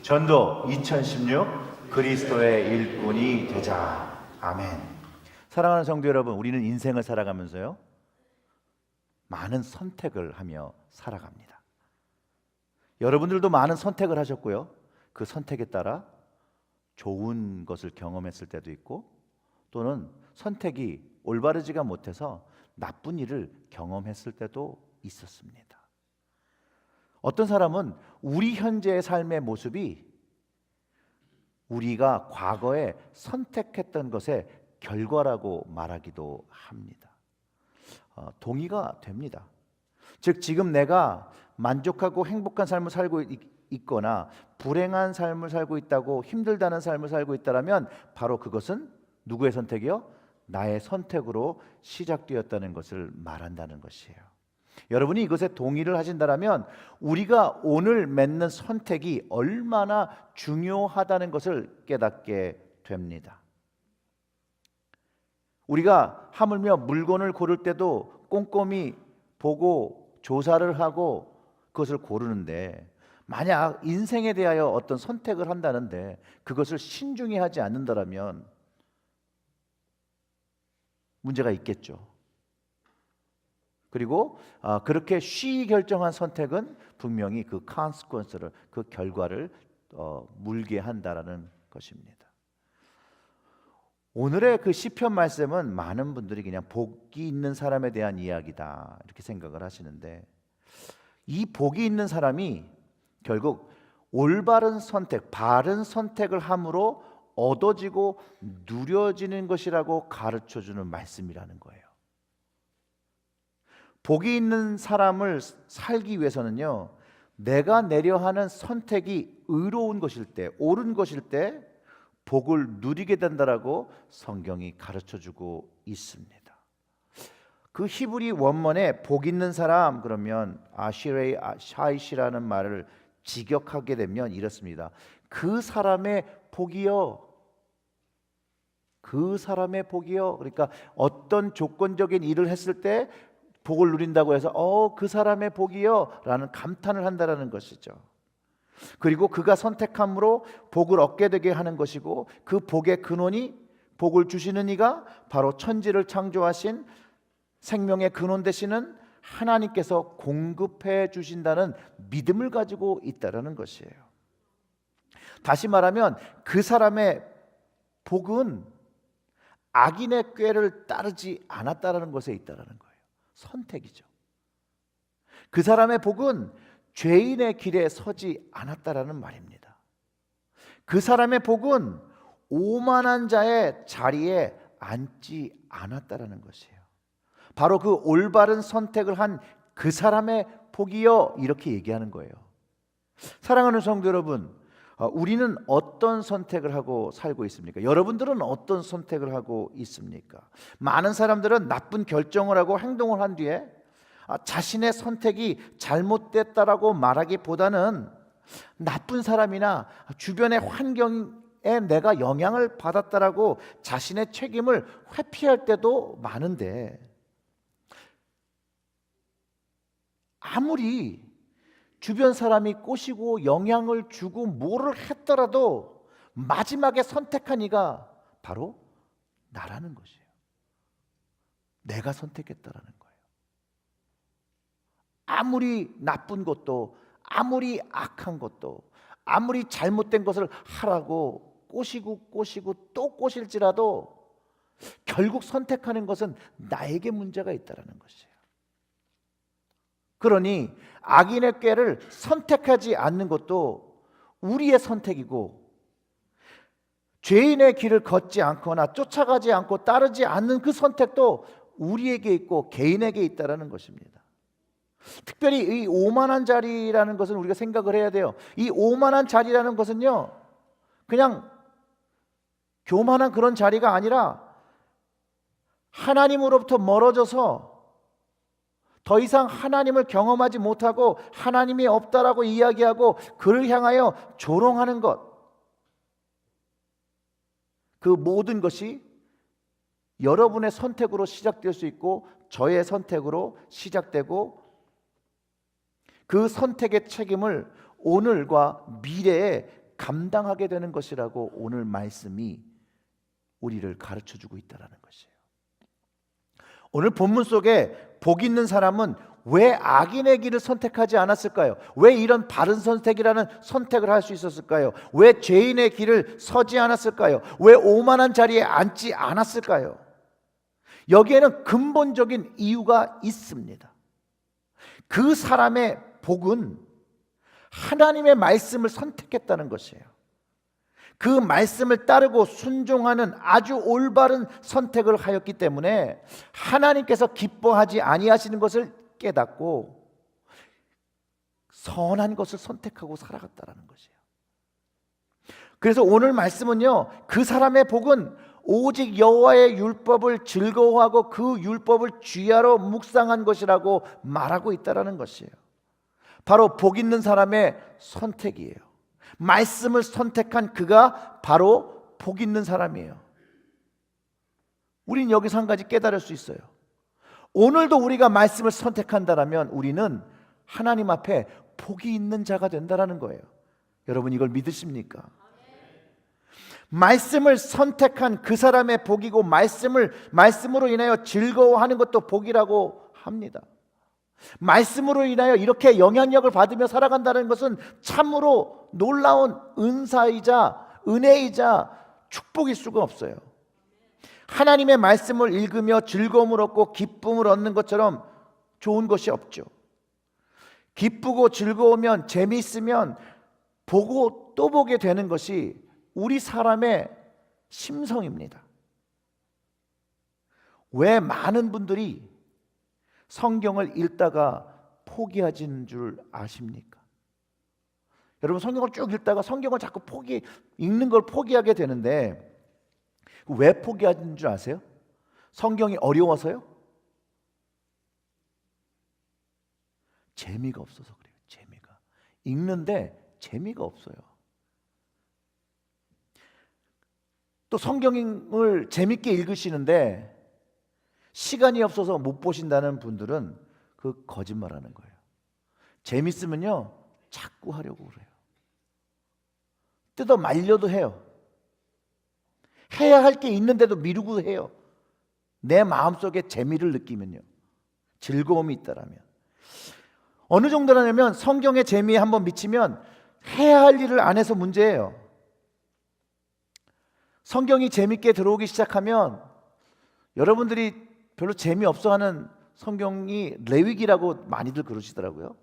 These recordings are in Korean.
전도 2016 그리스도의 일꾼이 되자. 아멘. 사랑하는 성도 여러분, 우리는 인생을 살아가면서요, 많은 선택을 하며 살아갑니다. 여러분들도 많은 선택을 하셨고요, 그 선택에 따라 좋은 것을 경험했을 때도 있고, 또는 선택이 올바르지가 못해서 나쁜 일을 경험했을 때도 있었습니다. 어떤 사람은 우리 현재의 삶의 모습이 우리가 과거에 선택했던 것의 결과라고 말하기도 합니다. 동의가 됩니다. 즉, 지금 내가 만족하고 행복한 삶을 살고 있거나 불행한 삶을 살고 있다고, 힘들다는 삶을 살고 있다면 바로 그것은 누구의 선택이요? 나의 선택으로 시작되었다는 것을 말한다는 것이에요. 여러분이 이것에 동의를 하신다면 우리가 오늘 맺는 선택이 얼마나 중요하다는 것을 깨닫게 됩니다. 우리가 하물며 물건을 고를 때도 꼼꼼히 보고 조사를 하고 그것을 고르는데, 만약 인생에 대하여 어떤 선택을 한다는데 그것을 신중히 하지 않는다면 문제가 있겠죠. 그리고 그렇게 쉬이 결정한 선택은 분명히 그 consequence를, 그 결과를 물게 한다라는 것입니다. 오늘의 그 시편 말씀은 많은 분들이 그냥 복이 있는 사람에 대한 이야기다 이렇게 생각을 하시는데, 이 복이 있는 사람이 결국 올바른 선택, 바른 선택을 함으로 얻어지고 누려지는 것이라고 가르쳐주는 말씀이라는 거예요. 복이 있는 사람을 살기 위해서는요, 내가 내려 하는 선택이 의로운 것일 때, 옳은 것일 때 복을 누리게 된다라고 성경이 가르쳐주고 있습니다. 그 히브리 원문에 복 있는 사람 그러면 아시레이 샤이시라는 말을 직역하게 되면 이렇습니다. 그 사람의 복이요, 그 사람의 복이요. 그러니까 어떤 조건적인 일을 했을 때 복을 누린다고 해서 그 사람의 복이요 라는 감탄을 한다라는 것이죠. 그리고 그가 선택함으로 복을 얻게 되게 하는 것이고, 그 복의 근원이, 복을 주시는 이가 바로 천지를 창조하신 생명의 근원 되시는 하나님께서 공급해 주신다는 믿음을 가지고 있다라는 것이에요. 다시 말하면 그 사람의 복은 악인의 꾀를 따르지 않았다라는 것에 있다라는 거예요. 선택이죠. 그 사람의 복은 죄인의 길에 서지 않았다라는 말입니다. 그 사람의 복은 오만한 자의 자리에 앉지 않았다라는 것이에요. 바로 그 올바른 선택을 한 그 사람의 복이요 이렇게 얘기하는 거예요. 사랑하는 성도 여러분, 우리는 어떤 선택을 하고 살고 있습니까? 여러분들은 어떤 선택을 하고 있습니까? 많은 사람들은 나쁜 결정을 하고 행동을 한 뒤에 자신의 선택이 잘못됐다라고 말하기보다는 나쁜 사람이나 주변의 환경에 내가 영향을 받았다라고 자신의 책임을 회피할 때도 많은데, 아무리 주변 사람이 꼬시고 영향을 주고 뭐를 했더라도 마지막에 선택한 이가 바로 나라는 것이에요. 내가 선택했다라는 거예요. 아무리 나쁜 것도, 아무리 악한 것도, 아무리 잘못된 것을 하라고 꼬시고 또 꼬실지라도 결국 선택하는 것은 나에게 문제가 있다라는 것이에요. 그러니 악인의 꾀를 선택하지 않는 것도 우리의 선택이고, 죄인의 길을 걷지 않거나 쫓아가지 않고 따르지 않는 그 선택도 우리에게 있고 개인에게 있다라는 것입니다. 특별히 이 오만한 자리라는 것은 우리가 생각을 해야 돼요. 이 오만한 자리라는 것은요, 그냥 교만한 그런 자리가 아니라 하나님으로부터 멀어져서 더 이상 하나님을 경험하지 못하고 하나님이 없다라고 이야기하고 그를 향하여 조롱하는 것, 그 모든 것이 여러분의 선택으로 시작될 수 있고 저의 선택으로 시작되고, 그 선택의 책임을 오늘과 미래에 감당하게 되는 것이라고 오늘 말씀이 우리를 가르쳐주고 있다는 것이에요. 오늘 본문 속에 복 있는 사람은 왜 악인의 길을 선택하지 않았을까요? 왜 이런 바른 선택이라는 선택을 할 수 있었을까요? 왜 죄인의 길을 서지 않았을까요? 왜 오만한 자리에 앉지 않았을까요? 여기에는 근본적인 이유가 있습니다. 그 사람의 복은 하나님의 말씀을 선택했다는 것이에요. 그 말씀을 따르고 순종하는 아주 올바른 선택을 하였기 때문에 하나님께서 기뻐하지 아니하시는 것을 깨닫고 선한 것을 선택하고 살아갔다는 것이에요. 그래서 오늘 말씀은요, 그 사람의 복은 오직 여호와의 율법을 즐거워하고 그 율법을 주야로 묵상한 것이라고 말하고 있다는 것이에요. 바로 복 있는 사람의 선택이에요. 말씀을 선택한 그가 바로 복 있는 사람이에요. 우린 여기서 한 가지 깨달을 수 있어요. 오늘도 우리가 말씀을 선택한다면 우리는 하나님 앞에 복이 있는 자가 된다는 거예요. 여러분 이걸 믿으십니까? 말씀을 선택한 그 사람의 복이고 말씀으로 인하여 즐거워하는 것도 복이라고 합니다. 말씀으로 인하여 이렇게 영향력을 받으며 살아간다는 것은 참으로 놀라운 은사이자 은혜이자 축복일 수가 없어요. 하나님의 말씀을 읽으며 즐거움을 얻고 기쁨을 얻는 것처럼 좋은 것이 없죠. 기쁘고 즐거우면 재미있으면 보고 또 보게 되는 것이 우리 사람의 심성입니다. 왜 많은 분들이 성경을 읽다가 포기하는 줄 아십니까? 여러분 성경을 쭉 읽다가 성경을 자꾸 읽는 걸 포기하게 되는데 왜 포기하는 줄 아세요? 성경이 어려워서요? 재미가 없어서 그래요. 재미가. 읽는데 재미가 없어요. 또 성경을 재밌게 읽으시는데 시간이 없어서 못 보신다는 분들은 그 거짓말하는 거예요. 재밌으면요 자꾸 하려고 그래요. 뜯어 말려도 해요. 해야 할 게 있는데도 미루고 해요. 내 마음속에 재미를 느끼면요, 즐거움이 있다라면. 어느 정도라면 성경의 재미에 한번 미치면 해야 할 일을 안 해서 문제예요. 성경이 재밌게 들어오기 시작하면 여러분들이 별로 재미없어 하는 성경이 레위기라고 많이들 그러시더라고요.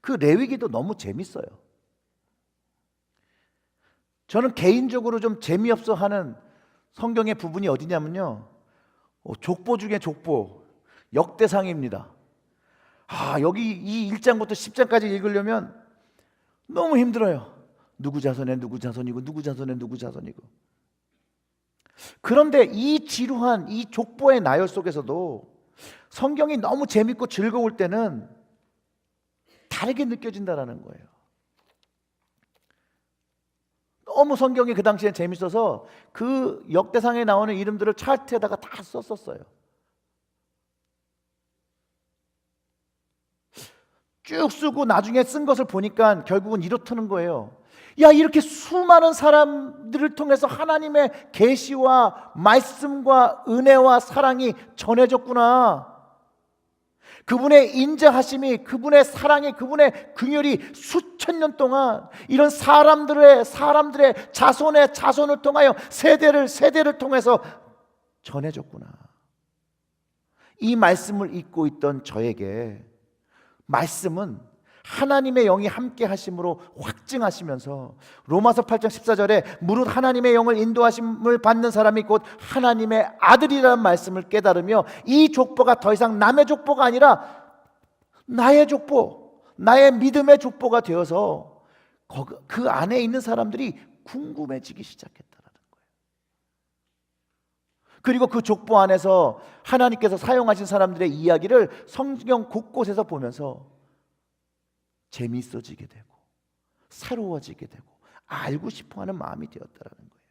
그 레위기도 너무 재밌어요. 저는 개인적으로 좀 재미없어 하는 성경의 부분이 어디냐면요, 족보 중에 족보, 역대상입니다. 여기 이 1장부터 10장까지 읽으려면 너무 힘들어요. 누구 자손에 누구 자손이고 누구 자손에 누구 자손이고. 그런데 이 지루한 이 족보의 나열 속에서도 성경이 너무 재밌고 즐거울 때는 다르게 느껴진다는 거예요. 너무 성경이 그 당시에 재밌어서 그 역대상에 나오는 이름들을 차트에다가 다 썼었어요. 쭉 쓰고 나중에 쓴 것을 보니까 결국은 이렇다는 거예요. 야, 이렇게 수많은 사람들을 통해서 하나님의 계시와 말씀과 은혜와 사랑이 전해졌구나. 그분의 인자하심이, 그분의 사랑이, 그분의 긍휼이 수천 년 동안 이런 사람들의 자손의 자손을 통하여 세대를 통해서 전해졌구나. 이 말씀을 읽고 있던 저에게 말씀은 하나님의 영이 함께 하심으로 확증하시면서 로마서 8장 14절에 무릇 하나님의 영을 인도하심을 받는 사람이 곧 하나님의 아들이라는 말씀을 깨달으며 이 족보가 더 이상 남의 족보가 아니라 나의 족보, 나의 믿음의 족보가 되어서 그 안에 있는 사람들이 궁금해지기 시작했다는 거예요. 그리고 그 족보 안에서 하나님께서 사용하신 사람들의 이야기를 성경 곳곳에서 보면서 재미있어지게 되고 새로워지게 되고 알고 싶어하는 마음이 되었다라는 거예요.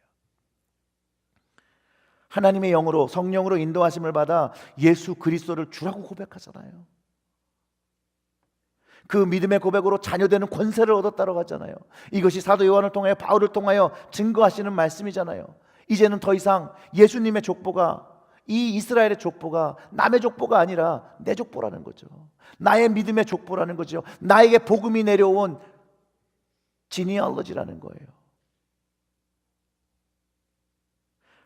하나님의 영으로, 성령으로 인도하심을 받아 예수 그리스도를 주라고 고백하잖아요. 그 믿음의 고백으로 자녀되는 권세를 얻었다고 하잖아요. 이것이 사도 요한을 통하여 바울을 통하여 증거하시는 말씀이잖아요. 이제는 더 이상 예수님의 족보가, 이 이스라엘의 족보가 남의 족보가 아니라 내 족보라는 거죠. 나의 믿음의 족보라는 거죠. 나에게 복음이 내려온 지니얼러지라는 거예요.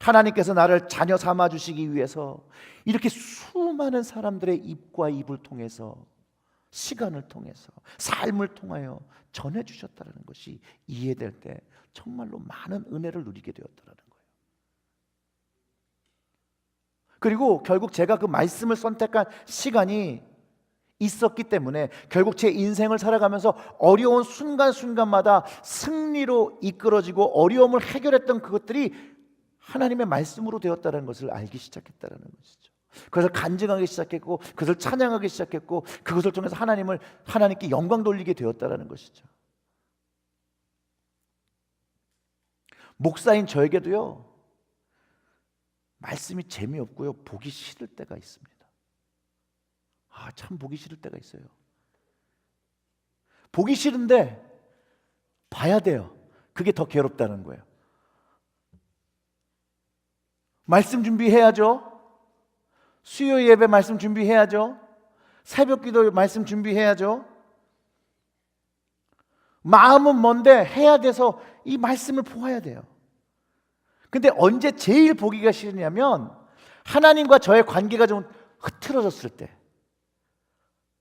하나님께서 나를 자녀 삼아 주시기 위해서 이렇게 수많은 사람들의 입과 입을 통해서, 시간을 통해서, 삶을 통하여 전해주셨다는 것이 이해될 때 정말로 많은 은혜를 누리게 되었다는 거예요. 그리고 결국 제가 그 말씀을 선택한 시간이 있었기 때문에 결국 제 인생을 살아가면서 어려운 순간순간마다 승리로 이끌어지고 어려움을 해결했던 그것들이 하나님의 말씀으로 되었다는 것을 알기 시작했다는 것이죠. 그것을 간증하기 시작했고, 그것을 찬양하기 시작했고, 그것을 통해서 하나님께 영광 돌리게 되었다는 것이죠. 목사인 저에게도요, 말씀이 재미없고요, 보기 싫을 때가 있습니다. 참 보기 싫을 때가 있어요. 보기 싫은데 봐야 돼요. 그게 더 괴롭다는 거예요. 말씀 준비해야죠. 수요 예배 말씀 준비해야죠. 새벽 기도 말씀 준비해야죠. 마음은 먼데 해야 돼서 이 말씀을 보아야 돼요. 근데 언제 제일 보기가 싫으냐면 하나님과 저의 관계가 좀 흐트러졌을 때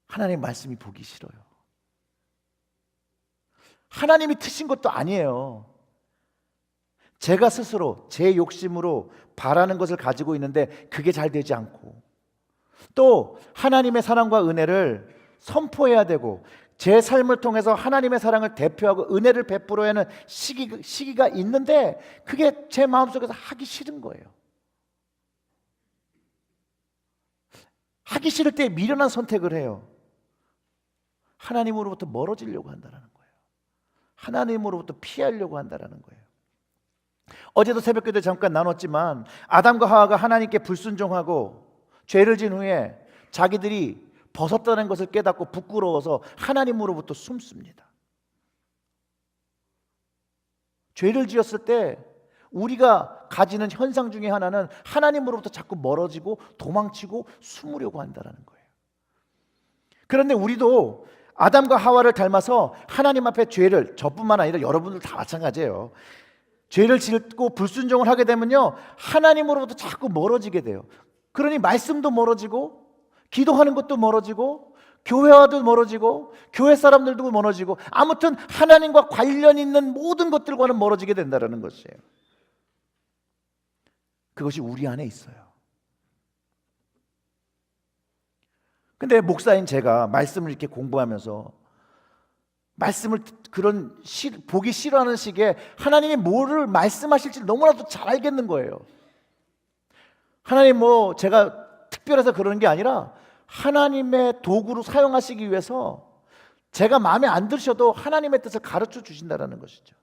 하나님 말씀이 보기 싫어요. 하나님이 트신 것도 아니에요. 제가 스스로 제 욕심으로 바라는 것을 가지고 있는데 그게 잘 되지 않고, 또 하나님의 사랑과 은혜를 선포해야 되고 제 삶을 통해서 하나님의 사랑을 대표하고 은혜를 베풀어야 하는 시기가 있는데 그게 제 마음속에서 하기 싫은 거예요. 하기 싫을 때 미련한 선택을 해요. 하나님으로부터 멀어지려고 한다는 거예요. 하나님으로부터 피하려고 한다는 거예요. 어제도 새벽기도에 잠깐 나눴지만 아담과 하와가 하나님께 불순종하고 죄를 진 후에 자기들이 벗었다는 것을 깨닫고 부끄러워서 하나님으로부터 숨습니다. 죄를 지었을 때 우리가 가지는 현상 중에 하나는 하나님으로부터 자꾸 멀어지고 도망치고 숨으려고 한다는 거예요. 그런데 우리도 아담과 하와를 닮아서 하나님 앞에 죄를, 저뿐만 아니라 여러분들 다 마찬가지예요. 죄를 짓고 불순종을 하게 되면요, 하나님으로부터 자꾸 멀어지게 돼요. 그러니 말씀도 멀어지고 기도하는 것도 멀어지고 교회와도 멀어지고 교회 사람들도 멀어지고, 아무튼 하나님과 관련 있는 모든 것들과는 멀어지게 된다는 것이에요. 그것이 우리 안에 있어요. 근데 목사인 제가 말씀을 이렇게 공부하면서 말씀을 보기 싫어하는 시기에 하나님이 뭐를 말씀하실지 너무나도 잘 알겠는 거예요. 하나님 제가 특별해서 그러는 게 아니라 하나님의 도구로 사용하시기 위해서 제가 마음에 안 드셔도 하나님의 뜻을 가르쳐 주신다는 것이죠.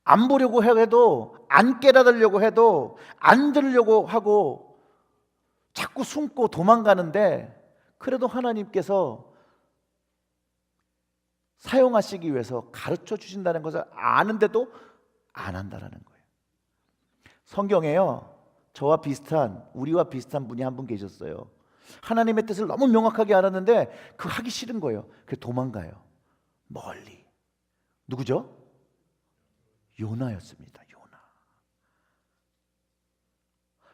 안 보려고 해도, 안 깨닫으려고 해도, 안 들으려고 하고 자꾸 숨고 도망가는데, 그래도 하나님께서 사용하시기 위해서 가르쳐 주신다는 것을 아는데도 안 한다는 거예요. 성경에요, 우리와 비슷한 분이 한 분 계셨어요. 하나님의 뜻을 너무 명확하게 알았는데 그거 하기 싫은 거예요. 그래서 도망가요, 멀리. 누구죠? 요나였습니다. 요나.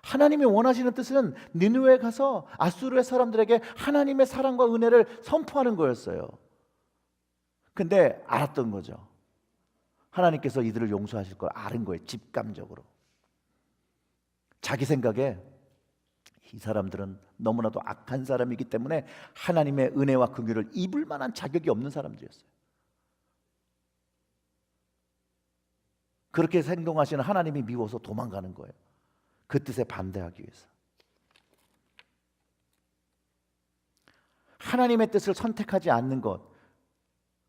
하나님이 원하시는 뜻은 니느웨에 가서 아수르의 사람들에게 하나님의 사랑과 은혜를 선포하는 거였어요. 근데 알았던 거죠. 하나님께서 이들을 용서하실 걸 아는 거예요. 직감적으로. 자기 생각에 이 사람들은 너무나도 악한 사람이기 때문에 하나님의 은혜와 긍휼을 입을 만한 자격이 없는 사람들이었어요. 그렇게 행동하시는 하나님이 미워서 도망가는 거예요. 그 뜻에 반대하기 위해서. 하나님의 뜻을 선택하지 않는 것,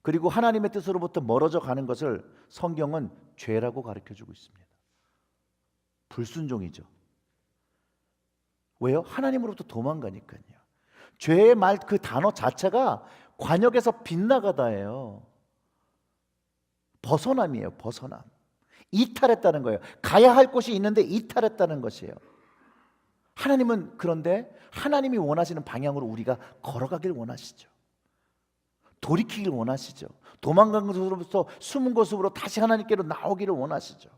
그리고 하나님의 뜻으로부터 멀어져 가는 것을 성경은 죄라고 가르쳐주고 있습니다. 불순종이죠. 왜요? 하나님으로부터 도망가니까요. 죄의 말 그 단어 자체가 관역에서 빗나가다예요. 벗어남이에요. 벗어남. 이탈했다는 거예요. 가야 할 곳이 있는데 이탈했다는 것이에요. 하나님은 그런데 하나님이 원하시는 방향으로 우리가 걸어가길 원하시죠. 돌이키길 원하시죠. 도망간 곳으로부터 숨은 곳으로 다시 하나님께로 나오기를 원하시죠.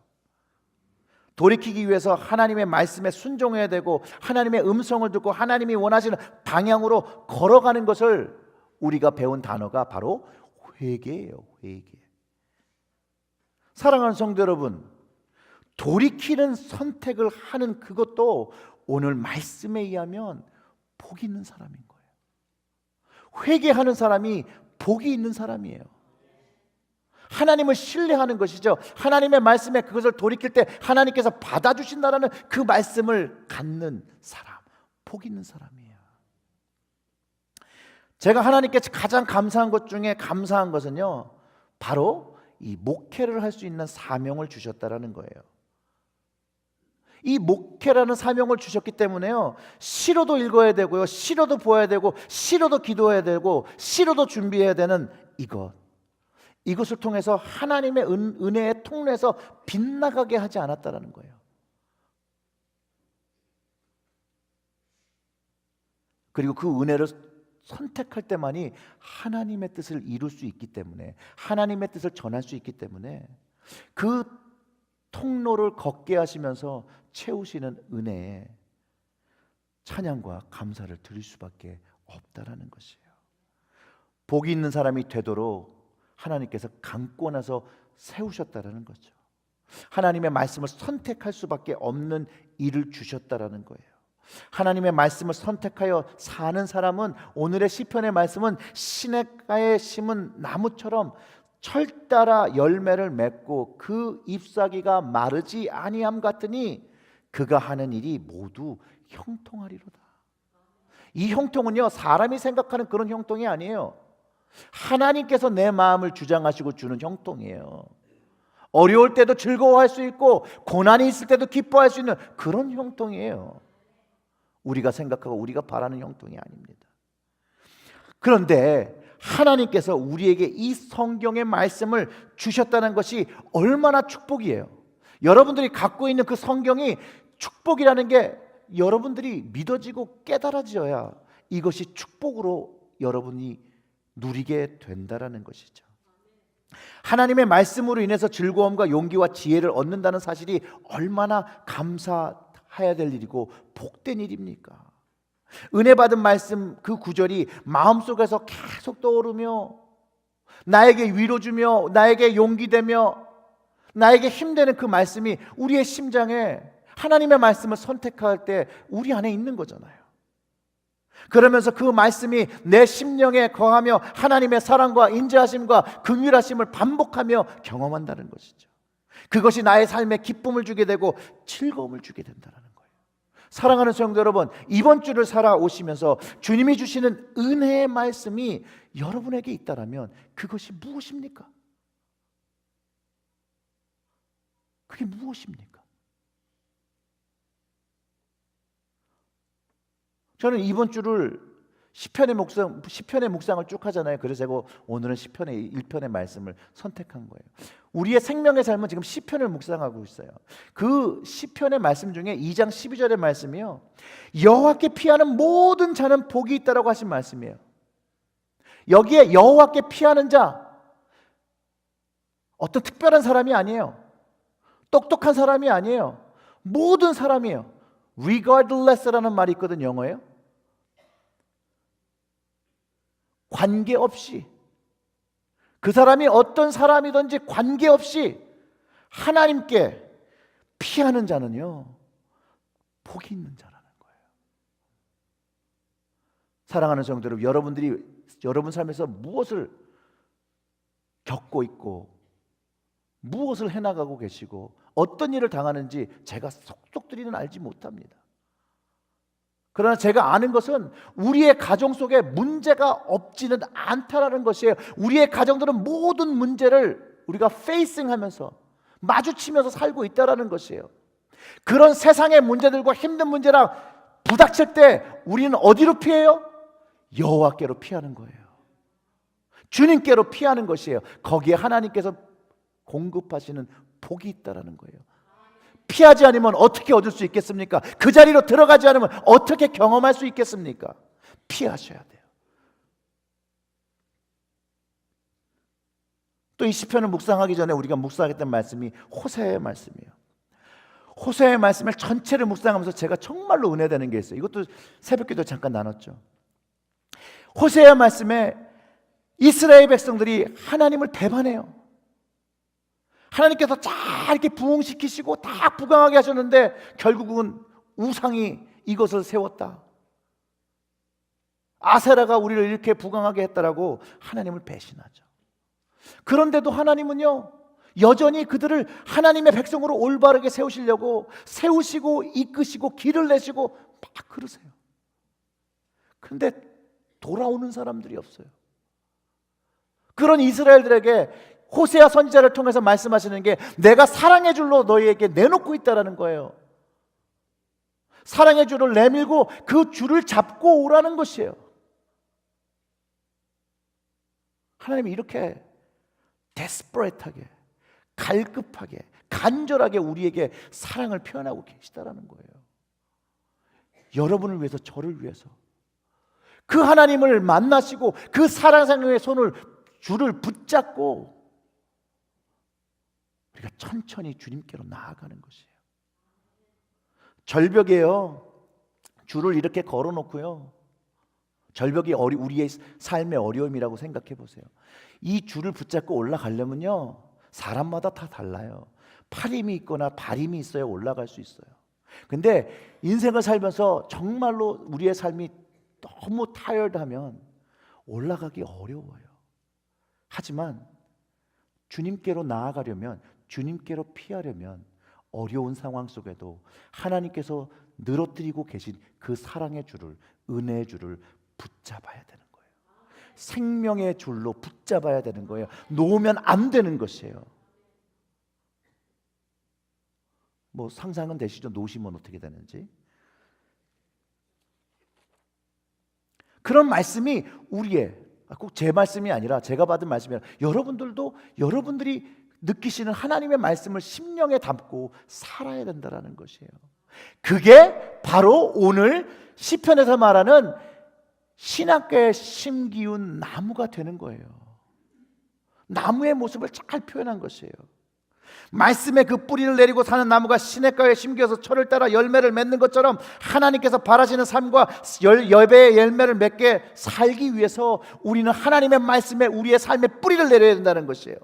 돌이키기 위해서 하나님의 말씀에 순종해야 되고 하나님의 음성을 듣고 하나님이 원하시는 방향으로 걸어가는 것을 우리가 배운 단어가 바로 회개예요. 회개. 사랑하는 성도 여러분, 돌이키는 선택을 하는 그것도 오늘 말씀에 의하면 복이 있는 사람인 거예요. 회개하는 사람이 복이 있는 사람이에요. 하나님을 신뢰하는 것이죠. 하나님의 말씀에 그것을 돌이킬 때 하나님께서 받아주신다라는 그 말씀을 갖는 사람, 복 있는 사람이에요. 제가 하나님께 가장 감사한 것 중에 감사한 것은요, 바로 이 목회를 할 수 있는 사명을 주셨다라는 거예요. 이 목회라는 사명을 주셨기 때문에요, 시로도 읽어야 되고요, 시로도 보아야 되고, 시로도 기도해야 되고, 시로도 준비해야 되는 이것을 통해서 하나님의 은혜의 통로에서 빗나가게 하지 않았다라는 거예요. 그리고 그 은혜를 선택할 때만이 하나님의 뜻을 이룰 수 있기 때문에, 하나님의 뜻을 전할 수 있기 때문에 그 통로를 걷게 하시면서 채우시는 은혜에 찬양과 감사를 드릴 수밖에 없다라는 것이에요. 복이 있는 사람이 되도록 하나님께서 감고 나서 세우셨다라는 거죠. 하나님의 말씀을 선택할 수밖에 없는 일을 주셨다라는 거예요. 하나님의 말씀을 선택하여 사는 사람은, 오늘의 시편의 말씀은 시냇가에 심은 나무처럼 철따라 열매를 맺고 그 잎사귀가 마르지 아니함 같으니 그가 하는 일이 모두 형통하리로다. 이 형통은요, 사람이 생각하는 그런 형통이 아니에요. 하나님께서 내 마음을 주장하시고 주는 형통이에요. 어려울 때도 즐거워할 수 있고 고난이 있을 때도 기뻐할 수 있는 그런 형통이에요. 우리가 생각하고 우리가 바라는 형통이 아닙니다. 그런데 하나님께서 우리에게 이 성경의 말씀을 주셨다는 것이 얼마나 축복이에요. 여러분들이 갖고 있는 그 성경이 축복이라는 게 여러분들이 믿어지고 깨달아져야 이것이 축복으로 여러분이 누리게 된다라는 것이죠. 하나님의 말씀으로 인해서 즐거움과 용기와 지혜를 얻는다는 사실이 얼마나 감사해야 될 일이고 복된 일입니까? 은혜 받은 말씀 그 구절이 마음속에서 계속 떠오르며 나에게 위로 주며 나에게 용기 되며 나에게 힘되는 그 말씀이 우리의 심장에 하나님의 말씀을 선택할 때 우리 안에 있는 거잖아요. 그러면서 그 말씀이 내 심령에 거하며 하나님의 사랑과 인자하심과 긍휼하심을 반복하며 경험한다는 것이죠. 그것이 나의 삶에 기쁨을 주게 되고 즐거움을 주게 된다는 거예요. 사랑하는 성도 여러분, 이번 주를 살아오시면서 주님이 주시는 은혜의 말씀이 여러분에게 있다라면 그것이 무엇입니까? 그게 무엇입니까? 저는 이번 주를 시편의 묵상을 쭉 하잖아요. 그래서 제가 오늘은 시편의 1편의 말씀을 선택한 거예요. 우리의 생명의 삶은 지금 시편을 묵상하고 있어요. 그 시편의 말씀 중에 2장 12절의 말씀이요, 여호와께 피하는 모든 자는 복이 있다라고 하신 말씀이에요. 여기에 여호와께 피하는 자, 어떤 특별한 사람이 아니에요. 똑똑한 사람이 아니에요. 모든 사람이에요. regardless라는 말이 있거든, 영어에요. 관계없이, 그 사람이 어떤 사람이든지 관계없이 하나님께 피하는 자는요, 복이 있는 자라는 거예요. 사랑하는 성도 여러분, 여러분들이 여러분 삶에서 무엇을 겪고 있고 무엇을 해나가고 계시고 어떤 일을 당하는지 제가 속속들이는 알지 못합니다. 그러나 제가 아는 것은 우리의 가정 속에 문제가 없지는 않다라는 것이에요. 우리의 가정들은 모든 문제를 우리가 페이싱하면서 마주치면서 살고 있다라는 것이에요. 그런 세상의 문제들과 힘든 문제랑 부닥칠 때 우리는 어디로 피해요? 여호와께로 피하는 거예요. 주님께로 피하는 것이에요. 거기에 하나님께서 공급하시는 복이 있다라는 거예요. 피하지 않으면 어떻게 얻을 수 있겠습니까? 그 자리로 들어가지 않으면 어떻게 경험할 수 있겠습니까? 피하셔야 돼요. 또 이 시편을 묵상하기 전에 우리가 묵상했던 말씀이 호세아의 말씀이에요. 호세아의 말씀을 전체를 묵상하면서 제가 정말로 은혜되는 게 있어요. 이것도 새벽기도 잠깐 나눴죠. 호세아 말씀에 이스라엘 백성들이 하나님을 배반해요. 하나님께서 잘 이렇게 부흥시키시고 다 부강하게 하셨는데 결국은 우상이 이것을 세웠다. 아세라가 우리를 이렇게 부강하게 했다라고 하나님을 배신하죠. 그런데도 하나님은요, 여전히 그들을 하나님의 백성으로 올바르게 세우시려고 세우시고 이끄시고 길을 내시고 막 그러세요. 그런데 돌아오는 사람들이 없어요. 그런 이스라엘들에게 호세아 선지자를 통해서 말씀하시는 게 내가 사랑의 줄로 너희에게 내놓고 있다라는 거예요. 사랑의 줄을 내밀고 그 줄을 잡고 오라는 것이에요. 하나님이 이렇게 데스퍼레이트하게, 갈급하게, 간절하게 우리에게 사랑을 표현하고 계시다라는 거예요. 여러분을 위해서, 저를 위해서 그 하나님을 만나시고 그 사랑의 손을, 줄을 붙잡고 우리가 천천히 주님께로 나아가는 것이에요. 절벽에요, 줄을 이렇게 걸어놓고요, 절벽이 우리의 삶의 어려움이라고 생각해 보세요. 이 줄을 붙잡고 올라가려면요, 사람마다 다 달라요. 팔 힘이 있거나 발 힘이 있어야 올라갈 수 있어요. 근데 인생을 살면서 정말로 우리의 삶이 너무 타이어드하면 올라가기 어려워요. 하지만 주님께로 나아가려면, 주님께로 피하려면 어려운 상황 속에도 하나님께서 늘어뜨리고 계신 그 사랑의 줄을, 은혜의 줄을 붙잡아야 되는 거예요. 생명의 줄로 붙잡아야 되는 거예요. 놓으면 안 되는 것이에요. 뭐 상상은 되시죠? 놓으시면 어떻게 되는지. 그런 말씀이 우리의, 꼭 제 말씀이 아니라, 제가 받은 말씀이 아니라 여러분들도 여러분들이 느끼시는 하나님의 말씀을 심령에 담고 살아야 된다는 것이에요. 그게 바로 오늘 시편에서 말하는 신학교에 심기운 나무가 되는 거예요. 나무의 모습을 잘 표현한 것이에요. 말씀에 그 뿌리를 내리고 사는 나무가 시냇가에 심겨서 철을 따라 열매를 맺는 것처럼 하나님께서 바라시는 삶과 여배의 열매를 맺게 살기 위해서 우리는 하나님의 말씀에 우리의 삶에 뿌리를 내려야 된다는 것이에요.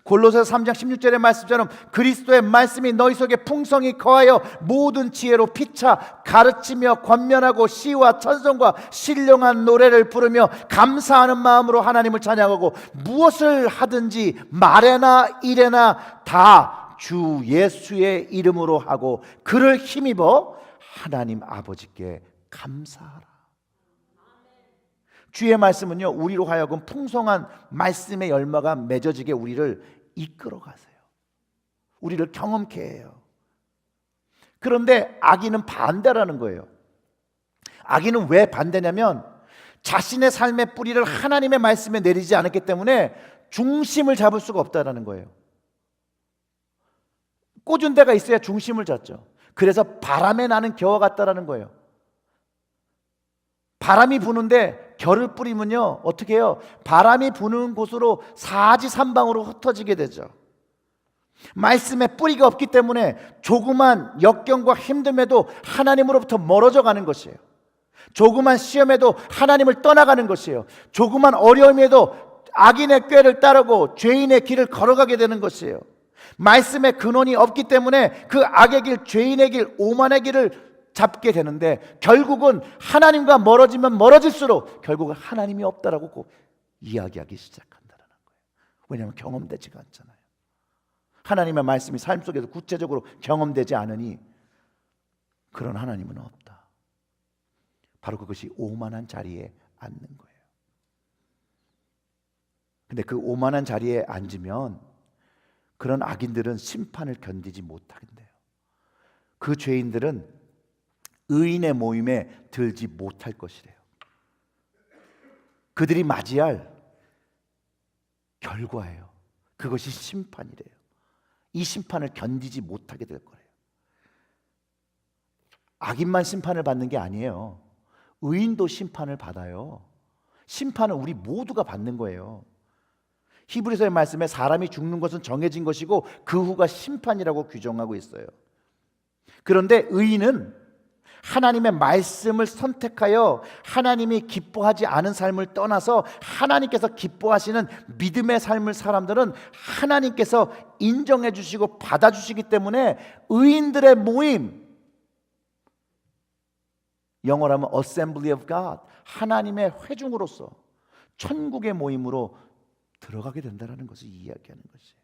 골로새서 3장 16절의 말씀처럼 그리스도의 말씀이 너희 속에 풍성히 거하여 모든 지혜로 피차 가르치며 권면하고 시와 찬송과 신령한 노래를 부르며 감사하는 마음으로 하나님을 찬양하고 무엇을 하든지 말에나 일에나 다 주 예수의 이름으로 하고 그를 힘입어 하나님 아버지께 감사하라. 주의 말씀은요, 우리로 하여금 풍성한 말씀의 열매가 맺어지게 우리를 이끌어 가세요. 우리를 경험케 해요. 그런데 악인은 반대라는 거예요. 악인은 왜 반대냐면 자신의 삶의 뿌리를 하나님의 말씀에 내리지 않았기 때문에 중심을 잡을 수가 없다는 거예요. 꽂은 데가 있어야 중심을 잡죠. 그래서 바람에 나는 겨와 같다라는 거예요. 바람이 부는데 겨를 뿌리면요, 어떻게 해요? 바람이 부는 곳으로 사지삼방으로 흩어지게 되죠. 말씀에 뿌리가 없기 때문에 조그만 역경과 힘듦에도 하나님으로부터 멀어져 가는 것이에요. 조그만 시험에도 하나님을 떠나가는 것이에요. 조그만 어려움에도 악인의 꾀를 따르고 죄인의 길을 걸어가게 되는 것이에요. 말씀의 근원이 없기 때문에 그 악의 길, 죄인의 길, 오만의 길을 잡게 되는데 결국은 하나님과 멀어지면 멀어질수록 결국은 하나님이 없다라고 꼭 이야기하기 시작한다는 거예요. 왜냐하면 경험되지가 않잖아요. 하나님의 말씀이 삶 속에서 구체적으로 경험되지 않으니 그런 하나님은 없다. 바로 그것이 오만한 자리에 앉는 거예요. 근데 그 오만한 자리에 앉으면 그런 악인들은 심판을 견디지 못하겠네요. 그 죄인들은 의인의 모임에 들지 못할 것이래요. 그들이 맞이할 결과예요. 그것이 심판이래요. 이 심판을 견디지 못하게 될 거예요. 악인만 심판을 받는 게 아니에요. 의인도 심판을 받아요. 심판은 우리 모두가 받는 거예요. 히브리서의 말씀에 사람이 죽는 것은 정해진 것이고 그 후가 심판이라고 규정하고 있어요. 그런데 의인은 하나님의 말씀을 선택하여 하나님이 기뻐하지 않은 삶을 떠나서 하나님께서 기뻐하시는 믿음의 삶을 사람들은 하나님께서 인정해 주시고 받아주시기 때문에 의인들의 모임, 영어로 하면 Assembly of God, 하나님의 회중으로서 천국의 모임으로 들어가게 된다는 것을 이야기하는 것이에요.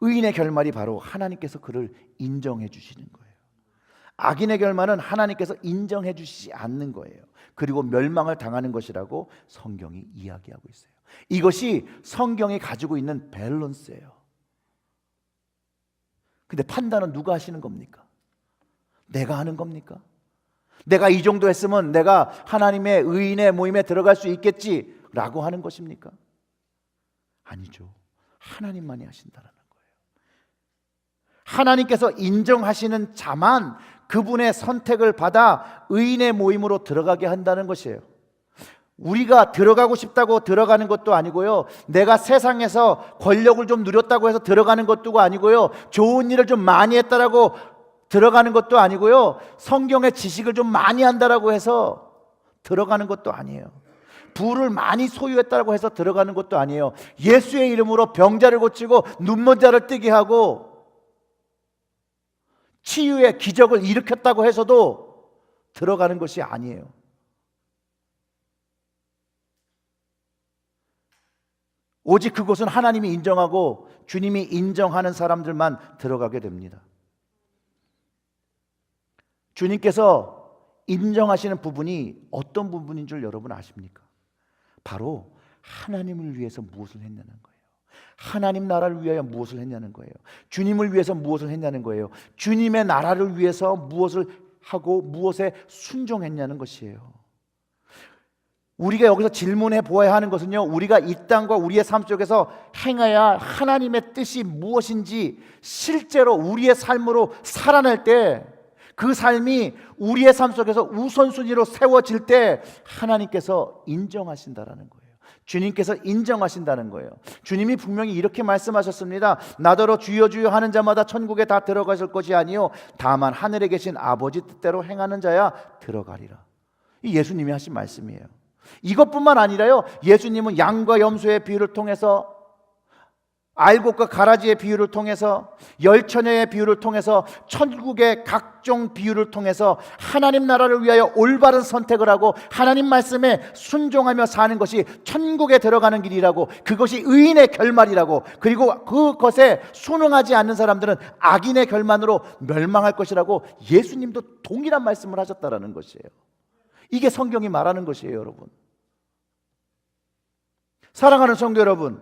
의인의 결말이 바로 하나님께서 그를 인정해 주시는 거예요. 악인의 결말은 하나님께서 인정해 주시지 않는 거예요. 그리고 멸망을 당하는 것이라고 성경이 이야기하고 있어요. 이것이 성경이 가지고 있는 밸런스예요. 근데 판단은 누가 하시는 겁니까? 내가 하는 겁니까? 내가 이 정도 했으면 내가 하나님의 의인의 모임에 들어갈 수 있겠지라고 하는 것입니까? 아니죠. 하나님만이 하신다는 거예요. 하나님께서 인정하시는 자만 그분의 선택을 받아 의인의 모임으로 들어가게 한다는 것이에요. 우리가 들어가고 싶다고 들어가는 것도 아니고요, 내가 세상에서 권력을 좀 누렸다고 해서 들어가는 것도 아니고요, 좋은 일을 좀 많이 했다라고 들어가는 것도 아니고요, 성경의 지식을 좀 많이 한다라고 해서 들어가는 것도 아니에요. 부를 많이 소유했다고 해서 들어가는 것도 아니에요. 예수의 이름으로 병자를 고치고 눈먼 자를 뜨게 하고 치유의 기적을 일으켰다고 해서도 들어가는 것이 아니에요. 오직 그곳은 하나님이 인정하고 주님이 인정하는 사람들만 들어가게 됩니다. 주님께서 인정하시는 부분이 어떤 부분인 줄 여러분 아십니까? 바로 하나님을 위해서 무엇을 했냐는 거예요. 하나님 나라를 위하여 무엇을 했냐는 거예요. 주님을 위해서 무엇을 했냐는 거예요. 주님의 나라를 위해서 무엇을 하고 무엇에 순종했냐는 것이에요. 우리가 여기서 질문해 보아야 하는 것은요, 우리가 이 땅과 우리의 삶 속에서 행해야 할 하나님의 뜻이 무엇인지 실제로 우리의 삶으로 살아낼 때, 그 삶이 우리의 삶 속에서 우선순위로 세워질 때 하나님께서 인정하신다라는 거예요. 주님께서 인정하신다는 거예요. 주님이 분명히 이렇게 말씀하셨습니다. 나더러 주여 주여 하는 자마다 천국에 다 들어가실 것이 아니요 다만 하늘에 계신 아버지 뜻대로 행하는 자야 들어가리라. 이 예수님이 하신 말씀이에요. 이것뿐만 아니라요, 예수님은 양과 염소의 비유를 통해서, 알곡과 가라지의 비유를 통해서, 열처녀의 비유를 통해서, 천국의 각종 비유를 통해서 하나님 나라를 위하여 올바른 선택을 하고 하나님 말씀에 순종하며 사는 것이 천국에 들어가는 길이라고, 그것이 의인의 결말이라고, 그리고 그것에 순응하지 않는 사람들은 악인의 결말으로 멸망할 것이라고 예수님도 동일한 말씀을 하셨다라는 것이에요. 이게 성경이 말하는 것이에요, 여러분. 사랑하는 성도 여러분,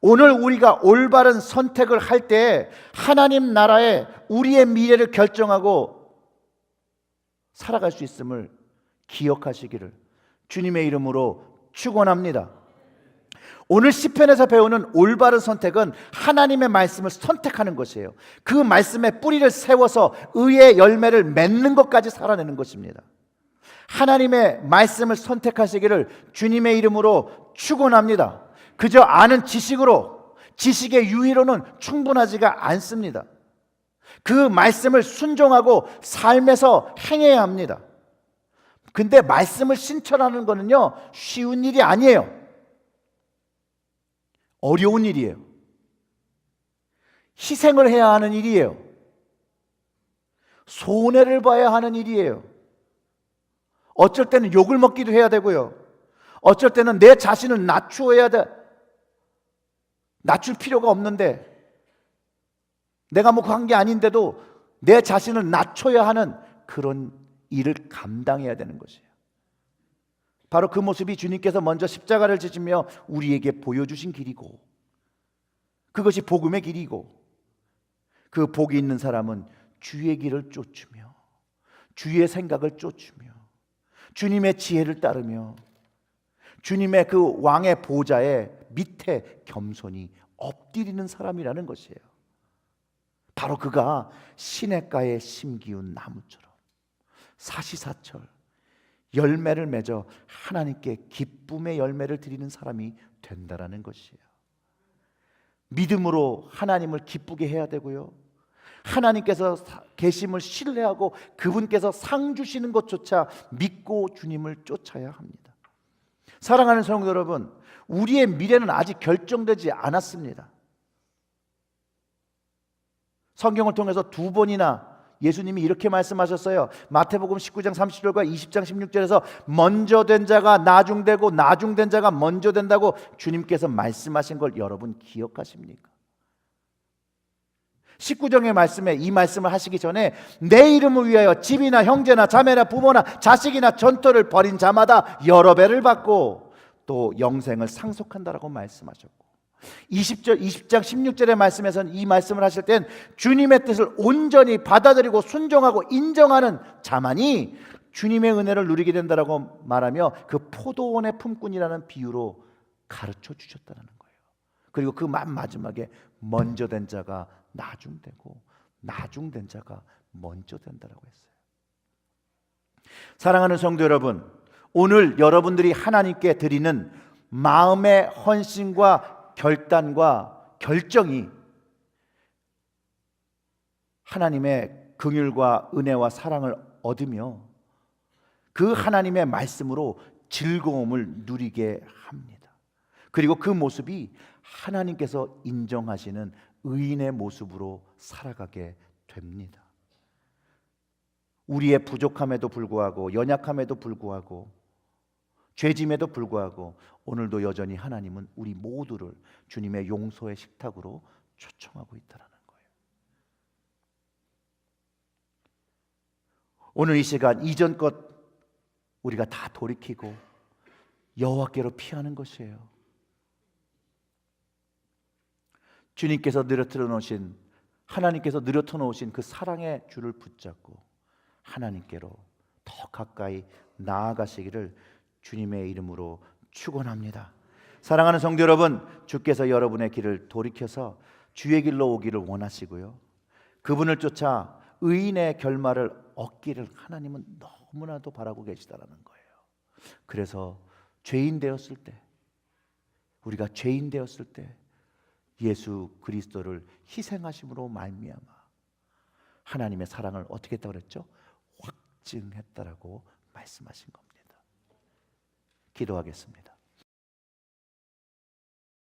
오늘 우리가 올바른 선택을 할 때 하나님 나라에 우리의 미래를 결정하고 살아갈 수 있음을 기억하시기를 주님의 이름으로 축원합니다. 오늘 시편에서 배우는 올바른 선택은 하나님의 말씀을 선택하는 것이에요. 그 말씀에 뿌리를 세워서 의의 열매를 맺는 것까지 살아내는 것입니다. 하나님의 말씀을 선택하시기를 주님의 이름으로 축원합니다. 그저 아는 지식으로, 지식의 유희로는 충분하지가 않습니다. 그 말씀을 순종하고 삶에서 행해야 합니다. 근데 말씀을 신천하는 거는요, 쉬운 일이 아니에요. 어려운 일이에요. 희생을 해야 하는 일이에요. 손해를 봐야 하는 일이에요. 어쩔 때는 욕을 먹기도 해야 되고요, 어쩔 때는 내 자신을 낮추어야 돼. 낮출 필요가 없는데, 내가 뭐 한 게 아닌데도 내 자신을 낮춰야 하는 그런 일을 감당해야 되는 것이에요. 바로 그 모습이 주님께서 먼저 십자가를 지시며 우리에게 보여주신 길이고, 그것이 복음의 길이고, 그 복이 있는 사람은 주의 길을 쫓으며 주의 생각을 쫓으며 주님의 지혜를 따르며 주님의 그 왕의 보좌에 밑에 겸손히 엎드리는 사람이라는 것이에요. 바로 그가 시냇가에 심기운 나무처럼 사시사철 열매를 맺어 하나님께 기쁨의 열매를 드리는 사람이 된다라는 것이에요. 믿음으로 하나님을 기쁘게 해야 되고요, 하나님께서 계심을 신뢰하고 그분께서 상 주시는 것조차 믿고 주님을 쫓아야 합니다. 사랑하는 성도 여러분, 우리의 미래는 아직 결정되지 않았습니다. 성경을 통해서 두 번이나 예수님이 이렇게 말씀하셨어요. 마태복음 19장 30절과 20장 16절에서 먼저 된 자가 나중되고 나중된 자가 먼저 된다고 주님께서 말씀하신 걸 여러분 기억하십니까? 19장의 말씀에 이 말씀을 하시기 전에 내 이름을 위하여 집이나 형제나 자매나 부모나 자식이나 전토를 벌인 자마다 여러 배를 받고 또 영생을 상속한다라고 말씀하셨고, 20장 16절의 말씀에서는 이 말씀을 하실 땐 주님의 뜻을 온전히 받아들이고 순종하고 인정하는 자만이 주님의 은혜를 누리게 된다라고 말하며 그 포도원의 품꾼이라는 비유로 가르쳐 주셨다는 거예요. 그리고 그 마지막에 먼저 된 자가 나중되고 나중된 자가 먼저 된다라고 했어요. 사랑하는 성도 여러분, 오늘 여러분들이 하나님께 드리는 마음의 헌신과 결단과 결정이 하나님의 긍휼과 은혜와 사랑을 얻으며 그 하나님의 말씀으로 즐거움을 누리게 합니다. 그리고 그 모습이 하나님께서 인정하시는 의인의 모습으로 살아가게 됩니다. 우리의 부족함에도 불구하고, 연약함에도 불구하고, 죄짐에도 불구하고 오늘도 여전히 하나님은 우리 모두를 주님의 용서의 식탁으로 초청하고 있다는 거예요. 오늘 이 시간 이전 것 우리가 다 돌이키고 여호와께로 피하는 것이에요. 주님께서 늘어뜨려 놓으신, 하나님께서 늘어뜨려 놓으신 그 사랑의 줄을 붙잡고 하나님께로 더 가까이 나아가시기를 주님의 이름으로 축원합니다. 사랑하는 성도 여러분, 주께서 여러분의 길을 돌이켜서 주의 길로 오기를 원하시고요, 그분을 쫓아 의인의 결말을 얻기를 하나님은 너무나도 바라고 계시다라는 거예요. 그래서 죄인 되었을 때, 우리가 죄인 되었을 때 예수 그리스도를 희생하심으로 말미암아 하나님의 사랑을 어떻게 했다고 그랬죠? 확증했다라고 말씀하신 겁니다. 기도하겠습니다.